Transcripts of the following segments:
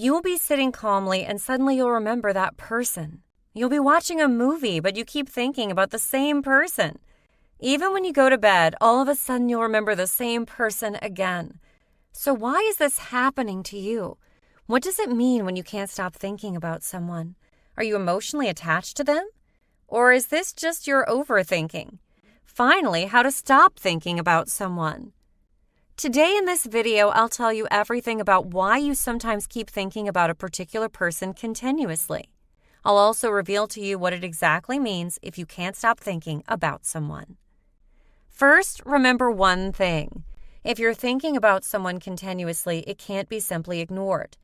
You'll be sitting calmly and suddenly you'll remember that person. You'll be watching a movie, but you keep thinking about the same person. Even when you go to bed, all of a sudden you'll remember the same person again. So why is this happening to you? What does it mean when you can't stop thinking about someone? Are you emotionally attached to them? Or is this just your overthinking? Finally, how to stop thinking about someone. Today in this video, I'll tell you everything about why you sometimes keep thinking about a particular person continuously. I'll also reveal to you what it exactly means if you can't stop thinking about someone. First, remember one thing. If you're thinking about someone continuously, it can't be simply ignored.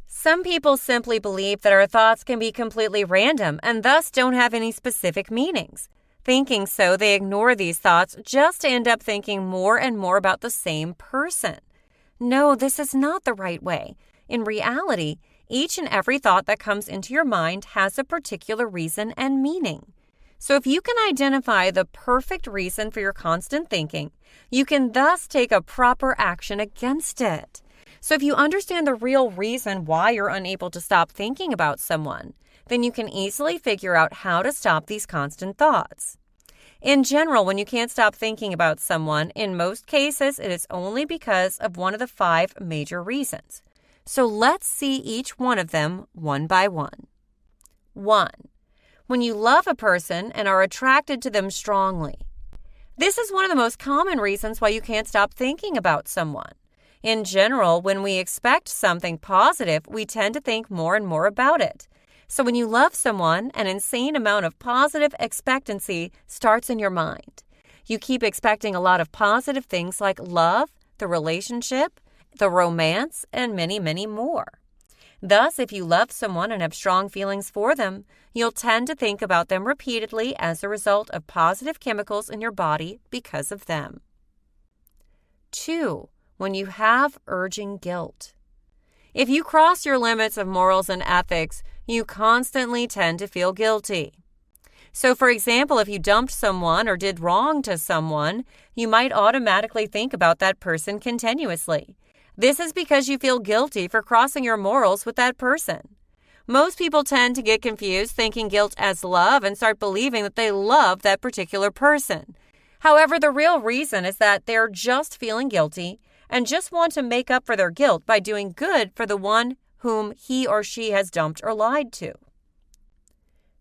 Some people simply believe that our thoughts can be completely random and thus don't have any specific meanings. Thinking so, they ignore these thoughts just to end up thinking more and more about the same person. No, this is not the right way. In reality, each and every thought that comes into your mind has a particular reason and meaning. So if you can identify the perfect reason for your constant thinking, you can thus take a proper action against it. So if you understand the real reason why you're unable to stop thinking about someone, then you can easily figure out how to stop these constant thoughts. In general, when you can't stop thinking about someone, in most cases, it is only because of one of the 5 major reasons. So let's see each one of them one by one. 1. When you love a person and are attracted to them strongly. This is one of the most common reasons why you can't stop thinking about someone. In general, when we expect something positive, we tend to think more and more about it. So when you love someone, an insane amount of positive expectancy starts in your mind. You keep expecting a lot of positive things like love, the relationship, the romance, and many, many more. Thus, if you love someone and have strong feelings for them, you'll tend to think about them repeatedly as a result of positive chemicals in your body because of them. 2. When you have urging guilt. If you cross your limits of morals and ethics, you constantly tend to feel guilty. So, for example, if you dumped someone or did wrong to someone, you might automatically think about that person continuously. This is because you feel guilty for crossing your morals with that person. Most people tend to get confused thinking guilt as love and start believing that they love that particular person. However, the real reason is that they're just feeling guilty and just want to make up for their guilt by doing good for the one whom he or she has dumped or lied to.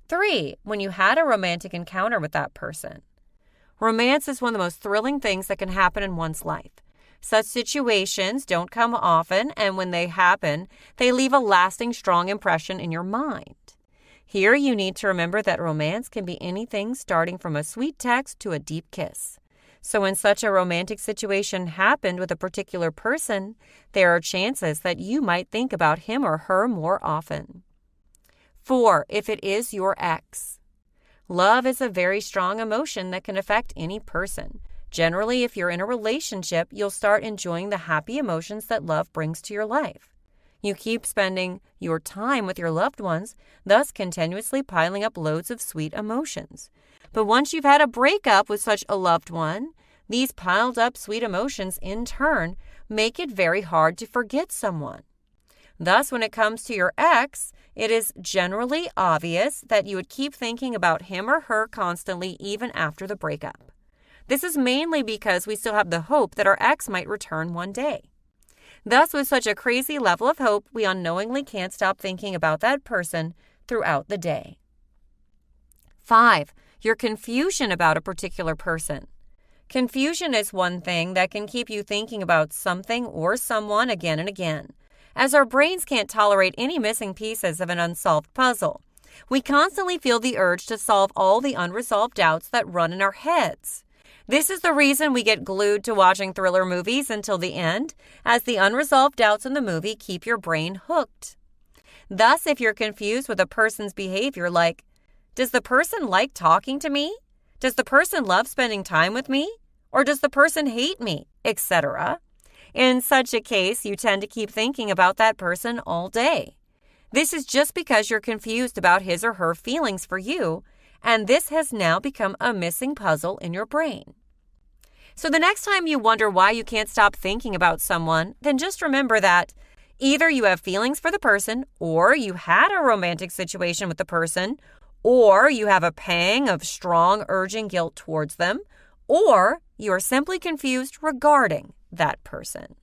3. When you had a romantic encounter with that person. Romance is one of the most thrilling things that can happen in one's life. Such situations don't come often, and when they happen, they leave a lasting, strong impression in your mind. Here you need to remember that romance can be anything starting from a sweet text to a deep kiss. So when such a romantic situation happened with a particular person, there are chances that you might think about him or her more often. 4. If it is your ex. Love is a very strong emotion that can affect any person. Generally, if you're in a relationship, you'll start enjoying the happy emotions that love brings to your life. You keep spending your time with your loved ones, thus continuously piling up loads of sweet emotions. But once you've had a breakup with such a loved one, these piled up sweet emotions in turn make it very hard to forget someone. Thus, when it comes to your ex, it is generally obvious that you would keep thinking about him or her constantly even after the breakup. This is mainly because we still have the hope that our ex might return one day. Thus, with such a crazy level of hope, we unknowingly can't stop thinking about that person throughout the day. 5. Your confusion about a particular person. Confusion is one thing that can keep you thinking about something or someone again and again, as our brains can't tolerate any missing pieces of an unsolved puzzle. We constantly feel the urge to solve all the unresolved doubts that run in our heads. This is the reason we get glued to watching thriller movies until the end, as the unresolved doubts in the movie keep your brain hooked. Thus, if you're confused with a person's behavior like, does the person like talking to me? Does the person love spending time with me? Or does the person hate me? Etc. In such a case, you tend to keep thinking about that person all day. This is just because you're confused about his or her feelings for you, and this has now become a missing puzzle in your brain. So the next time you wonder why you can't stop thinking about someone, then just remember that Either you have feelings for the person, or you had a romantic situation with the person, or you have a pang of strong urging guilt towards them, or you are simply confused regarding that person.